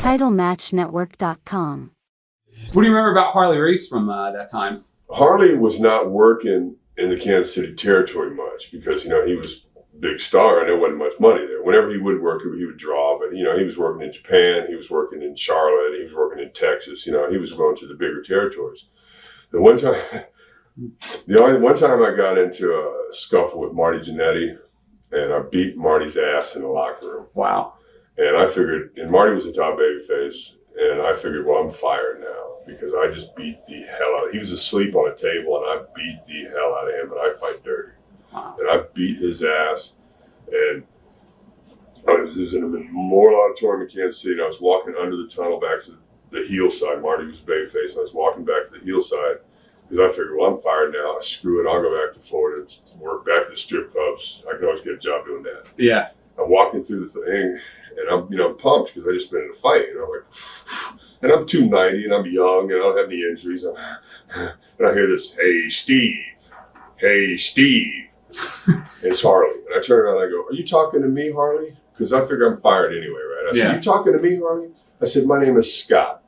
TitleMatchNetwork.com. What do you remember about Harley Race from that time? Harley was not working in the Kansas City territory much because, he was a big star and there wasn't much money there. Whenever he would work, he would draw, but, he was working in Japan, he was working in Charlotte, he was working in Texas, he was going to the bigger territories. The one time I got into a scuffle with Marty Jannetty and I beat Marty's ass in the locker room. Wow. And I figured, and Marty was the top babyface, and I figured, well, I'm fired now because I just beat the hell out of him. He was asleep on a table, and I beat the hell out of him, and I fight dirty. Wow. And I beat his ass, and I was in a memorial auditorium in Kansas City, and I was walking under the tunnel back to the heel side. Marty was babyface, and I was walking back to the heel side because I figured, well, I'm fired now. Screw it. I'll go back to Florida and work back to the strip clubs. I can always get a job doing that. Yeah. I'm walking through the thing, and I'm pumped because I just been in a fight, and I'm like, and I'm 290, and I'm young, and I don't have any injuries, and I hear this, hey, Steve, it's Harley, and I turn around and I go, are you talking to me, Harley? Because I figure I'm fired anyway, right? I said, you talking to me, Harley? I said, my name is Scott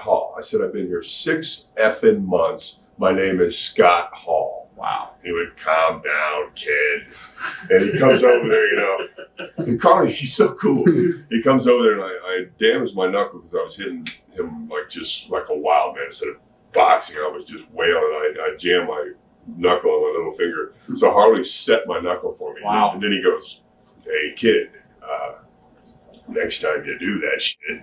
Hall. I said, I've been here 6 effing months. My name is Scott Hall. Wow. He would calm down, kid. And he comes over there, And Carly, he's so cool. He comes over there and I damaged my knuckle because I was hitting him just like a wild man. Instead of boxing, I was just wailing. I jammed my knuckle on my little finger. So Harley set my knuckle for me. Wow. And then he goes, hey, kid, next time you do that shit,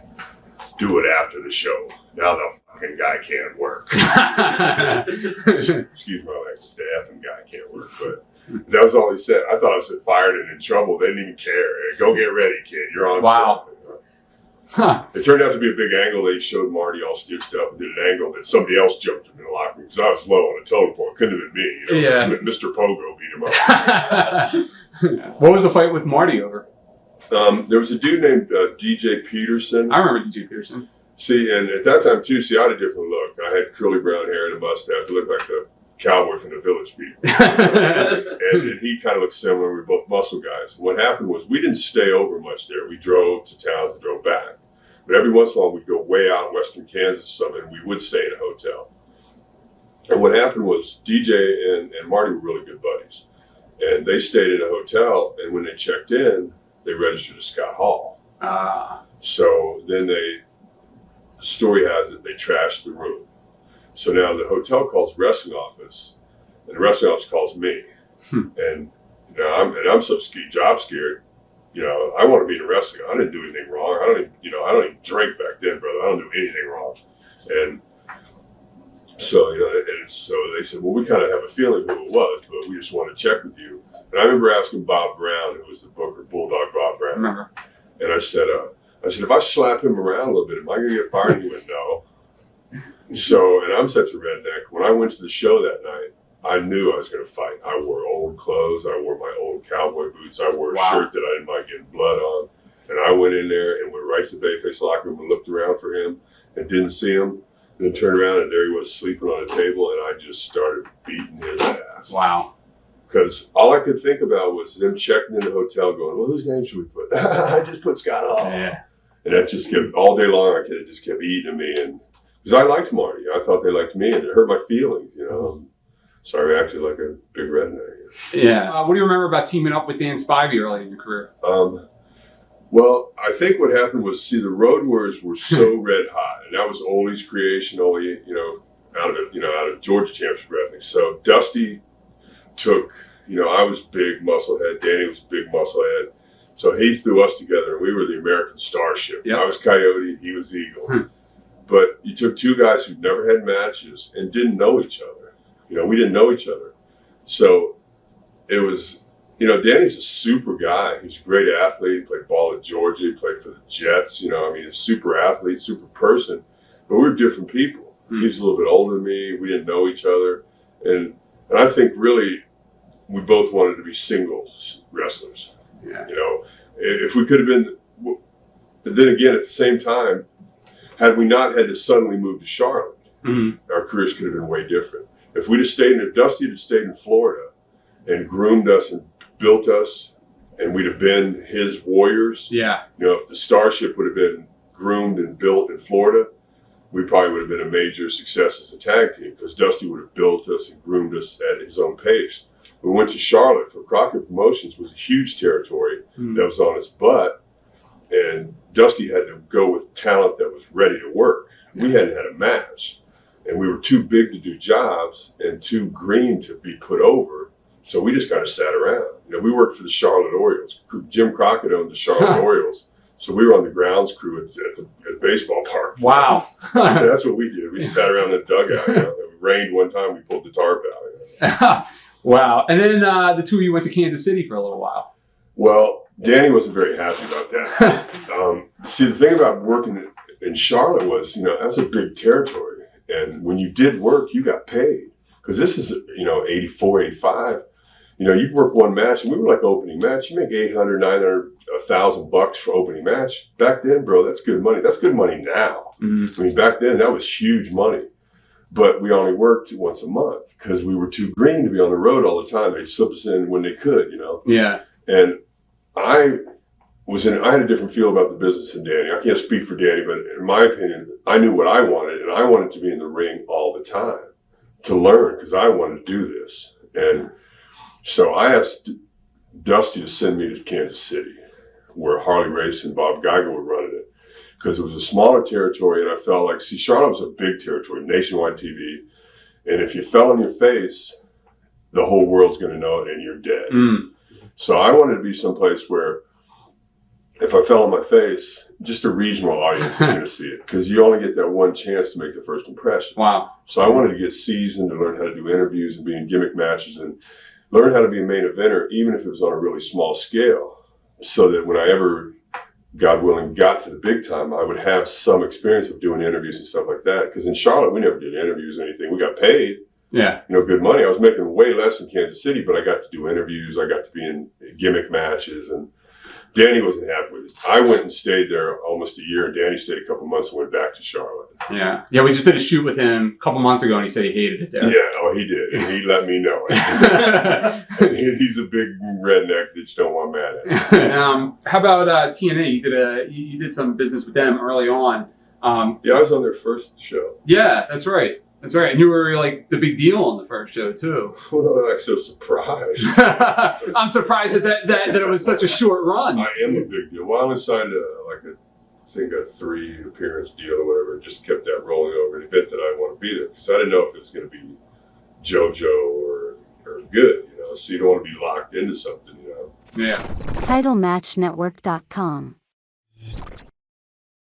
do it after the show. Now the fucking guy can't work. Excuse my language, the effing guy can't work. But that was all he said. I thought I was fired and in trouble. They didn't even care. Go get ready, kid. You're on wow. set. Huh. It turned out to be a big angle. They showed Marty all stitched up and did an angle that somebody else jumped him in the locker room because I was low on a totem pole. It couldn't have been me. Yeah. Mr. Pogo beat him up. What was the fight with Marty over? There was a dude named DJ Peterson. I remember DJ Peterson. See, and at that time, too, I had a different look. I had curly brown hair and a mustache. I looked like the cowboy from the Village People. and he kind of looked similar. We were both muscle guys. What happened was we didn't stay over much there. We drove to town and drove back. But every once in a while, we'd go way out in western Kansas or something, and we would stay in a hotel. And what happened was DJ and Marty were really good buddies. And they stayed in a hotel, and when they checked in, they registered as Scott Hall. So then story has it, they trashed the room. So now the hotel calls the wrestling office, and the wrestling office calls me. And I'm so job scared. I want to be in wrestling. I didn't do anything wrong. I don't even drink back then, brother. I don't do anything wrong. And so, so they said, well, we kind of have a feeling who it was, but we just want to check with you. And I remember asking Bob Brown, who was the booker, Bulldog Bob Brown. Remember. And I said, if I slap him around a little bit, am I going to get fired? And he went, no. So, and I'm such a redneck. When I went to the show that night, I knew I was going to fight. I wore old clothes. I wore my old cowboy boots. I wore a shirt that I didn't mind getting blood on. And I went in there and went right to the Bayface locker room and looked around for him and didn't see him. And then turned around and there he was sleeping on a table, and I just started beating his ass. Wow. Because all I could think about was them checking in the hotel going, well, whose name should we put? I just put Scott Hall. Yeah. And that just kept, all day long, it just kept eating at me. And because I liked Marty. I thought they liked me, and it hurt my feelings, So I reacted like a big redneck. Yeah. What do you remember about teaming up with Dan Spivey early in your career? Well, I think what happened was, the Road Warriors were so red hot, and that was Ole's creation. Ole, out of Georgia Championship Wrestling. So Dusty took, I was big musclehead. Danny was big musclehead. So he threw us together, and we were the American Starship. Yep. I was Coyote, he was Eagle. But you took two guys who'd never had matches and didn't know each other. We didn't know each other. So it was, Danny's a super guy. He's a great athlete. He played ball at Georgia. He played for the Jets. He's a super athlete, super person. But we were different people. He was a little bit older than me. We didn't know each other. And I think really we both wanted to be singles wrestlers. Yeah. If we could have been, but then again, at the same time, had we not had to suddenly move to Charlotte, our careers could have been way different. If Dusty had stayed in Florida and groomed us and built us, and we'd have been his warriors. Yeah. If the Starship would have been groomed and built in Florida, we probably would have been a major success as a tag team because Dusty would have built us and groomed us at his own pace. We went to Charlotte for Crockett Promotions, was a huge territory that was on its butt, and Dusty had to go with talent that was ready to work. We hadn't had a match, and we were too big to do jobs and too green to be put over, so we just kind of sat around. You know, we worked for the Charlotte Orioles. Jim Crockett owned the Charlotte Orioles, so we were on the grounds crew at the baseball park. Wow. So that's what we did. We sat around in the dugout. You know. It rained one time, we pulled the tarp out. You know. Wow. And then the two of you went to Kansas City for a little while. Well, Danny wasn't very happy about that. See, the thing about working in Charlotte was, you know, that's a big territory. And when you did work, you got paid. Because this is, you know, 84, 85. You know, you'd work one match, and we were like opening match. You make $800, $900, $1,000 for opening match. Back then, bro, that's good money. That's good money now. Mm-hmm. I mean, back then, that was huge money. But we only worked once a month because we were too green to be on the road all the time. They'd slip us in when they could, you know? Yeah. And I had a different feel about the business than Danny. I can't speak for Danny, but in my opinion, I knew what I wanted, and I wanted to be in the ring all the time to learn because I wanted to do this. And so I asked Dusty to send me to Kansas City, where Harley Race and Bob Geiger were running it, because it was a smaller territory, and I felt like, see, Charlotte was a big territory, nationwide TV, and if you fell on your face, the whole world's going to know it, and you're dead. So I wanted to be someplace where if I fell on my face, just a regional audience is going to see it, because you only get that one chance to make the first impression. Wow. So I wanted to get seasoned to learn how to do interviews and be in gimmick matches and learn how to be a main eventer, even if it was on a really small scale, so that when I ever, God willing, got to the big time, I would have some experience of doing interviews and stuff like that. Because in Charlotte, we never did interviews or anything. We got paid, you know, good money. I was making way less in Kansas City, but I got to do interviews. I got to be in gimmick matches, and Danny wasn't happy with it. I went and stayed there almost a year, and Danny stayed a couple months and went back to Charlotte. Yeah. Yeah, we just did a shoot with him a couple months ago, and he said he hated it there. Yeah, oh, he did. And he let me know it. He's a big redneck that you don't want mad at. How about TNA? You did some business with them early on. Yeah, I was on their first show. Yeah, that's right. That's right. And you were like the big deal on the first show, too. Well, I'm like so surprised. I'm surprised that it was such a short run. I am a big deal. Well, I only signed I think a 3 appearance deal or whatever, and just kept that rolling over an event that I want to be there. Because I didn't know if it was going to be JoJo or good, you know. So you don't want to be locked into something, you know. Yeah. TitleMatchNetwork.com